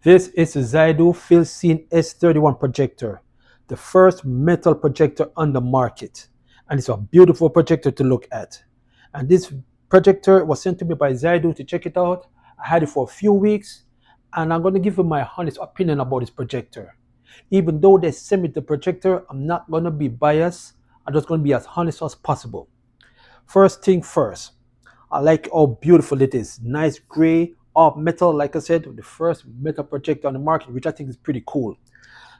This is the XIDU Philscene S31 projector, the first metal projector on the market. And it's a beautiful projector to look at. And this projector was sent to me by XIDU to check it out. I had it for a few weeks, and I'm going to give you my honest opinion about this projector. Even though they sent me the projector, I'm not going to be biased. I'm just going to be as honest as possible. First thing first, I like how beautiful it is. Nice gray, all metal, like I said, the first metal projector on the market, which I think is pretty cool.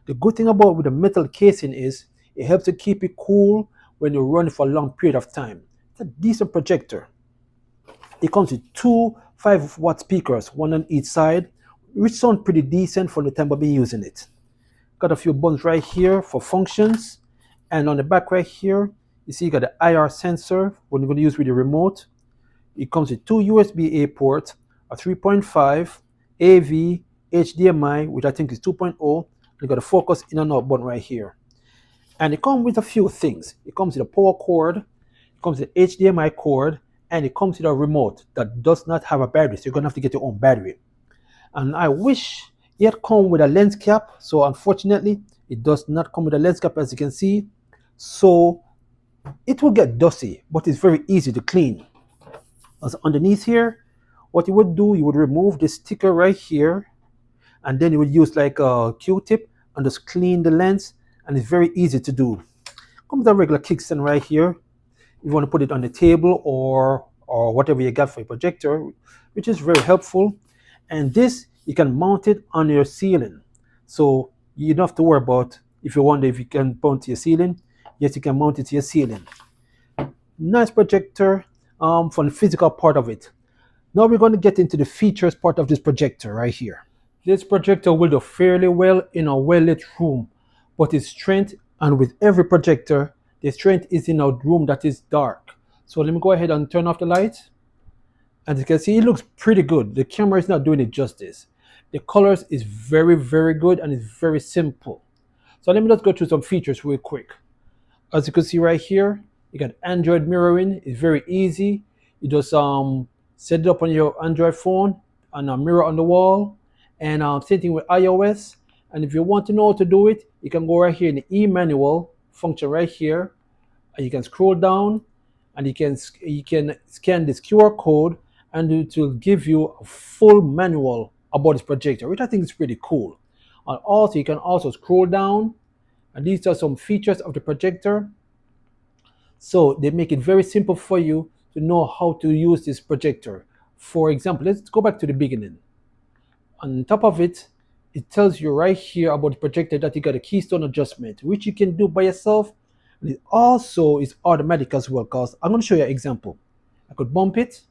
The good thing about with the metal casing is it helps to keep it cool when you run for a long period of time. It's a decent projector. It comes with two 5-watt speakers, one on each side, which sound pretty decent for the time I've been using it. Got a few buttons right here for functions, and on the back right here, you see you got the IR sensor when you're going to use with the remote. It comes with two USB-A ports, a 3.5, AV, HDMI, which I think is 2.0. You got a focus in and out button right here. And it comes with a few things. It comes with a power cord, it comes with an HDMI cord, and it comes with a remote that does not have a battery, so you're going to have to get your own battery. And I wish it come with a lens cap, so unfortunately, it does not come with a lens cap, as you can see. So it will get dusty, but it's very easy to clean. As underneath here, what you would do, you would remove this sticker right here, and then you would use like a Q-tip and just clean the lens, and it's very easy to do. Comes with a regular kickstand right here. If you want to put it on the table or whatever you got for your projector, which is very helpful. And this, you can mount it on your ceiling. So you don't have to worry about if you wonder if you can mount to your ceiling. Yes, you can mount it to your ceiling. Nice projector from the physical part of it. Now we're going to get into the features part of this projector right here. This projector will do fairly well in a well-lit room, but its strength, and with every projector, the strength is in a room that is dark. So let me go ahead and turn off the light. As you can see, it looks pretty good. The camera is not doing it justice. The colors is very, very good, and it's very simple. So let me just go through some features real quick. As you can see right here, you got Android mirroring. It's very easy. You just set it up on your Android phone and a mirror on the wall. And same thing with iOS. And if you want to know how to do it, you can go right here in the e-manual function right here, and you can scroll down, and you can scan this QR code, and it will give you a full manual about this projector, which I think is pretty cool. And also, you can also scroll down, and these are some features of the projector. So they make it very simple for you to know how to use this projector. For example, let's go back to the beginning. On top of it, it tells you right here about the projector that you got a keystone adjustment, which you can do by yourself. And it also is automatic as well, because I'm going to show you an example. I could bump it,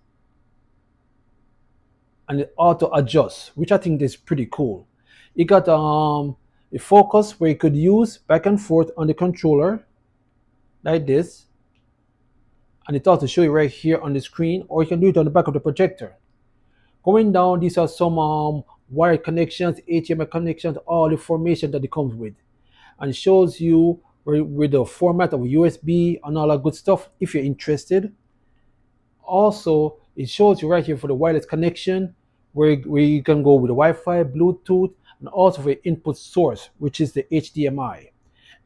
and it auto adjusts, which I think is pretty cool. You got a focus where you could use back and forth on the controller like this, and it also show you right here on the screen, or you can do it on the back of the projector. Going down, these are some wired connections, HDMI connections, all the information that it comes with, and it shows you with the format of USB and all that good stuff if you're interested. Also, it shows you right here for the wireless connection where you can go with the Wi-Fi, Bluetooth, and also for your input source, which is the HDMI.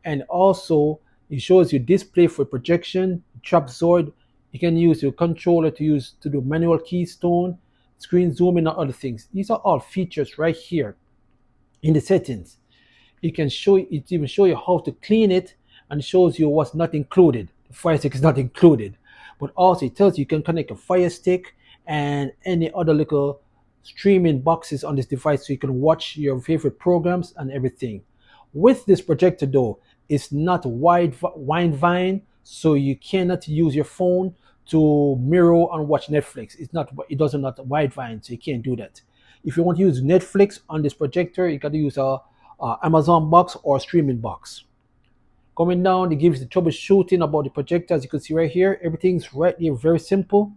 And also, it shows you display for projection, trapezoid. You can use your controller to do manual keystone, screen zooming, and other things. These are all features right here in the settings. It even show you how to clean it, and shows you what's not included. The Fire Stick is not included, but also it tells you can connect a Fire Stick and any other little streaming boxes on this device, so you can watch your favorite programs and everything. With this projector though, it's not wide vine, so you cannot use your phone to mirror and watch Netflix. It doesn't not wide vine, so you can't do that. If you want to use Netflix on this projector, you got to use a Amazon box or streaming box. Coming down, it gives the troubleshooting about the projector. As you can see right here, everything's right here, very simple.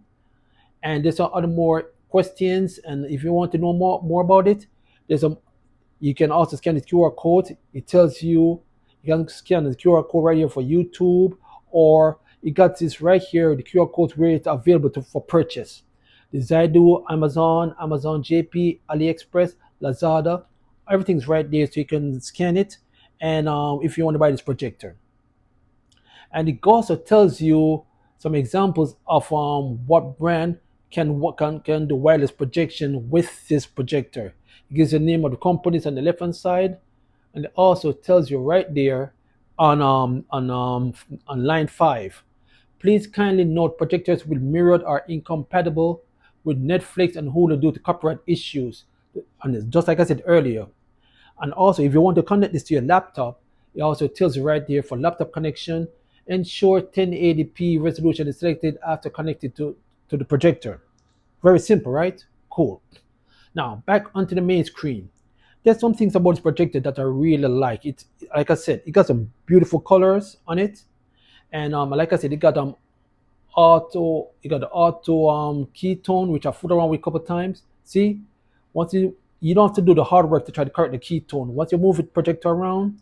And there's some other more questions, and if you want to know more about it, you can also scan the QR code. It tells you can scan the QR code right here for YouTube, or you got this right here, the QR code where it's available for purchase. The XIDU, Amazon JP, AliExpress, Lazada, everything's right there, so you can scan it. And if you want to buy this projector, and it also tells you some examples of what brand can do wireless projection with this projector. It gives the name of the companies on the left hand side, and it also tells you right there on line 5. Please kindly note projectors will mirrored are incompatible with Netflix and Hulu due to copyright issues. And it's just like I said earlier. And also, if you want to connect this to your laptop, it also tells you right there for laptop connection. Ensure 1080p resolution is selected after connected to the projector. Very simple, right? Cool. Now, back onto the main screen. There's some things about this projector that I really like. It, like I said, it got some beautiful colors on it. And like I said, it got the auto ketone, which I fooled around with a couple times. See, once you don't have to do the hard work to try to correct the ketone. Once you move the projector around,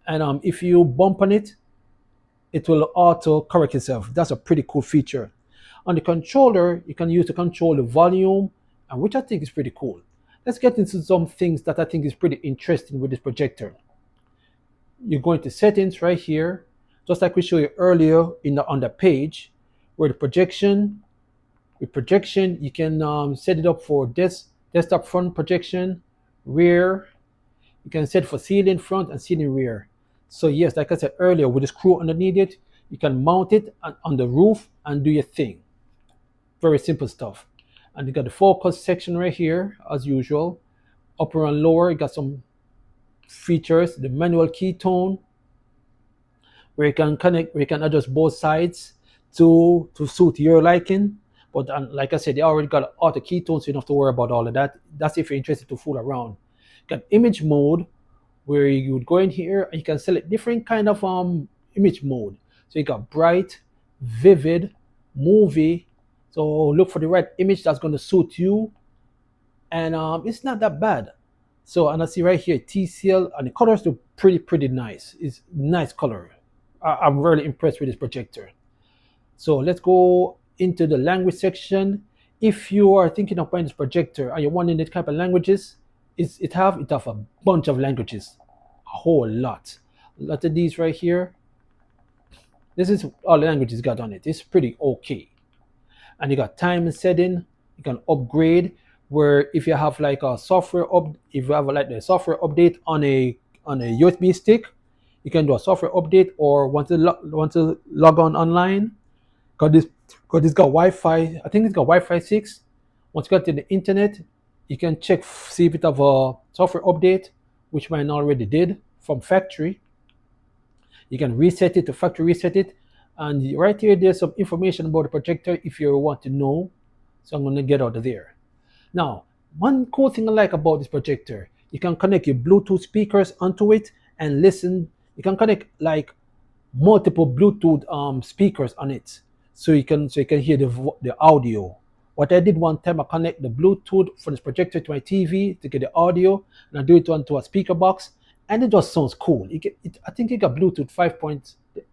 and if you bump on it, it will auto correct itself. That's a pretty cool feature. On the controller, you can use to control the volume, and which I think is pretty cool. Let's get into some things that I think is pretty interesting with this projector. You're going to settings right here, just like we showed you earlier on the page, where the projection. With projection, you can set it up for desktop front projection, rear. You can set for ceiling front and ceiling rear. So yes, like I said earlier, with the screw underneath it, you can mount it on the roof and do your thing. Very simple stuff. And you got the focus section right here, as usual. Upper and lower, you got some features. The manual ketone, where you can connect, where you can adjust both sides to suit your liking. But like I said, they already got auto ketones, so you don't have to worry about all of that. That's if you're interested to fool around. Got image mode, where you would go in here and you can select different kind of image mode. So you got bright, vivid, movie. So look for the right image that's going to suit you, and it's not that bad. So, and I see right here TCL, and the colors look pretty nice. It's nice color. I'm really impressed with this projector. So let's go into the language section. If you are thinking of buying this projector and you're wanting the type of languages, it have a bunch of languages, a whole lot. A lot of these right here. This is all the languages got on it. It's pretty okay. And you got time setting. You can upgrade, where if you have like a if you have like the software update on a USB stick, you can do a software update, or want to log on online. Got this got Wi-Fi. I think it's got Wi-Fi 6. Once you got to the internet, you can check, see if it have a software update, which mine already did from factory. You can reset it to factory reset it, and right here there's some information about the projector if you want to know. So I'm going to get out of there. Now, one cool thing I like about this projector, you can connect your Bluetooth speakers onto it and listen. You can connect like multiple Bluetooth speakers on it, so you can hear the audio. What I did one time, I connect the Bluetooth from this projector to my TV to get the audio, and I do it onto a speaker box, and it just sounds cool. I think it got Bluetooth 5.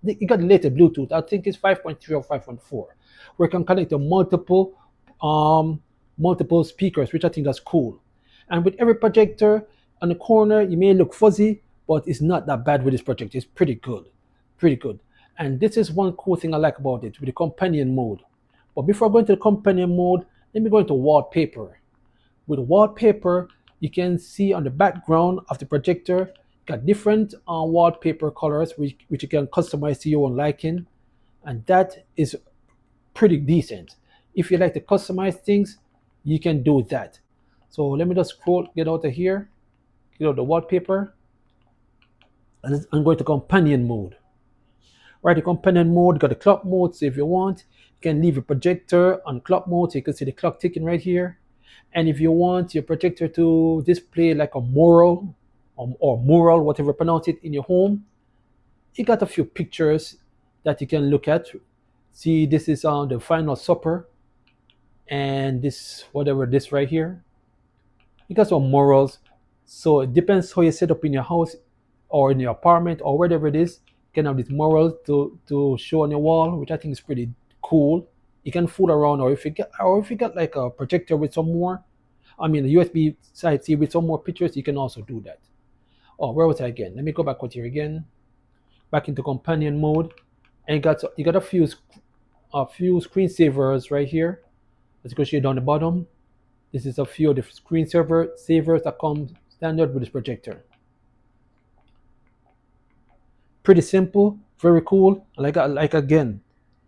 It got the latest Bluetooth. I think it's 5.3 or 5.4, where you can connect to multiple speakers, which I think is cool. And with every projector on the corner, you may look fuzzy, but it's not that bad with this projector. It's pretty good. And this is one cool thing I like about it, with the companion mode. But before I go into the companion mode, let me go into wallpaper. With wallpaper, you can see on the background of the projector, got different wallpaper colors, which you can customize to your own liking, and that is pretty decent. If you like to customize things, you can do that. So let me just get out of here, get out the wallpaper, and I'm going to companion mode. Right, the companion mode, got the clock mode, so if you want, you can leave your projector on clock mode, so you can see the clock ticking right here. And if you want your projector to display like a mural, or mural, whatever you pronounce it, in your home, you got a few pictures that you can look at. See, this is on the Final Supper, and this, whatever this right here, you got some murals. So it depends how you set up in your house or in your apartment or wherever it is. You can have these murals to show on your wall, which I think is pretty cool. You can fool around, or if you got like a projector with some more, I mean the USB side C with some more pictures, you can also do that. Oh, where was I again? Let me go back out here again, back into companion mode, and you got a few screensavers right here. Let's go show down the bottom. This is a few of the screensavers that come standard with this projector. Pretty simple, very cool. Like again,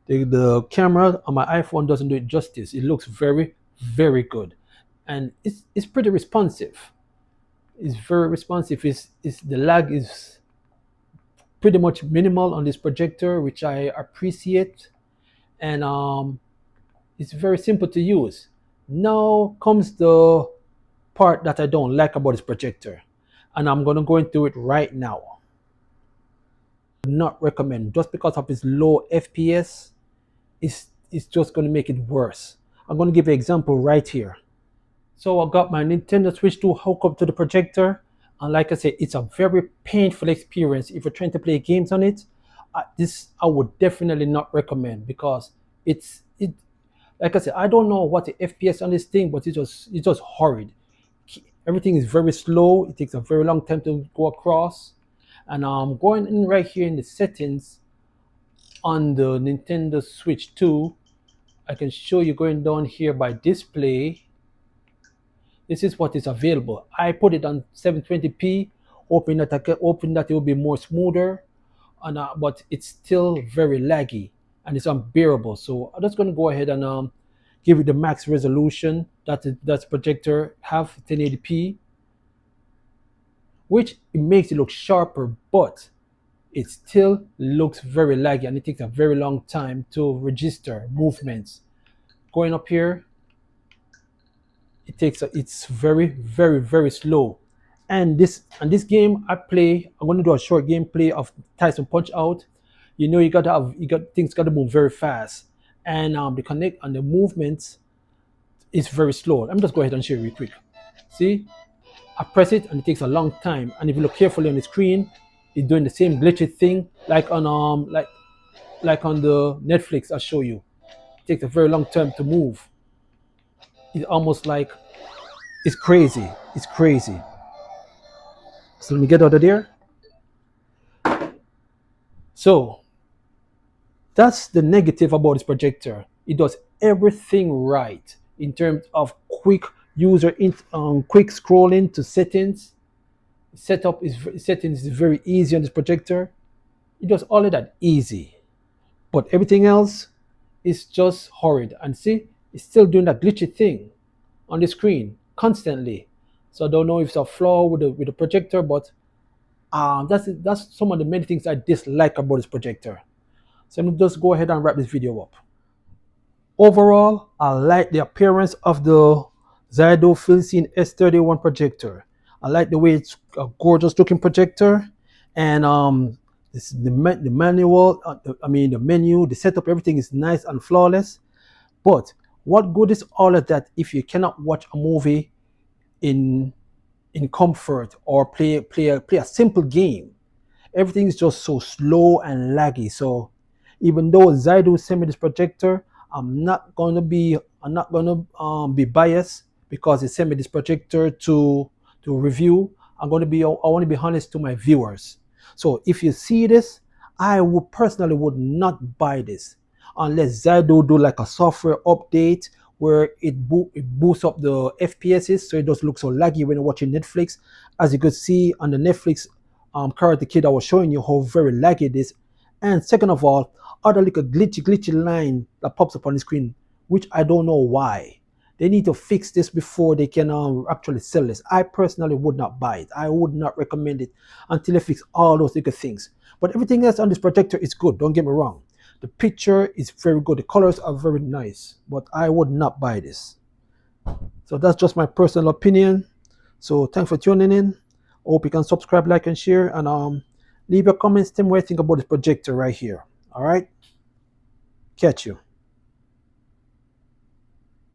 the camera on my iPhone doesn't do it justice. It looks very, very good, and it's pretty responsive. It's very responsive. It's the lag is pretty much minimal on this projector, which I appreciate, and it's very simple to use. Now comes the part that I don't like about this projector, and I'm gonna go into it right now. Not recommend, just because of its low FPS. It's just going to make it worse. I'm going to give an example right here. So I got my Nintendo Switch 2 hooked up to the projector, and like I said, it's a very painful experience if you're trying to play games on it. This I would definitely not recommend, because it like I said, I don't know what the FPS on this thing, but it's just horrid. Everything is very slow. It takes a very long time to go across. And I'm going in right here in the settings on the Nintendo Switch 2. I can show you going down here by display. This is what is available. I put it on 720p, hoping that it will be more smoother, and but it's still very laggy and it's unbearable. So I'm just going to go ahead and give it the max resolution that projector have, 1080p, which it makes it look sharper, but it still looks very laggy, and it takes a very long time to register movements. Going up here, it's very, very, very slow. And this game I'm going to do a short gameplay of Tyson Punch Out. You know, things got to move very fast, and the connect and the movements is very slow. Let me just go ahead and show you real quick. See, I press it and it takes a long time, and if you look carefully on the screen, it's doing the same glitchy thing like on like on the Netflix I show you. It takes a very long time to move. It's almost like it's crazy. It's crazy. So let me get out of there. So that's the negative about this projector. It does everything right in terms of quick quick scrolling to settings. Settings is very easy on this projector. It does all of that easy, but everything else is just horrid. And see, it's still doing that glitchy thing on the screen constantly. So I don't know if it's a flaw with the projector, but that's some of the many things I dislike about this projector. So let me just go ahead and wrap this video up. Overall, I like the appearance of the XIDU Philscene S31 projector. I like the way it's a gorgeous looking projector, and the manual, the menu, the setup, everything is nice and flawless. But what good is all of that if you cannot watch a movie in comfort, or play a simple game? Everything is just so slow and laggy. So even though XIDU sent me this projector, I'm not gonna be biased because they sent me this projector to review. I want to be honest to my viewers. So if you see this, I would personally not buy this unless XIDU do like a software update where it boosts up the FPSs, so it doesn't look so laggy when you're watching Netflix. As you could see on the Netflix Karate Kid, I was showing you how very laggy it is. And second of all, other little glitchy line that pops up on the screen, which I don't know why. They need to fix this before they can actually sell this. I personally would not buy it. I would not recommend it until they fix all those little things. But everything else on this projector is good, don't get me wrong. The picture is very good. The colors are very nice, but I would not buy this. So that's just my personal opinion. So thanks for tuning in. Hope you can subscribe, like, and share, and leave your comments. Tell me what you think about this projector right here. All right, catch you.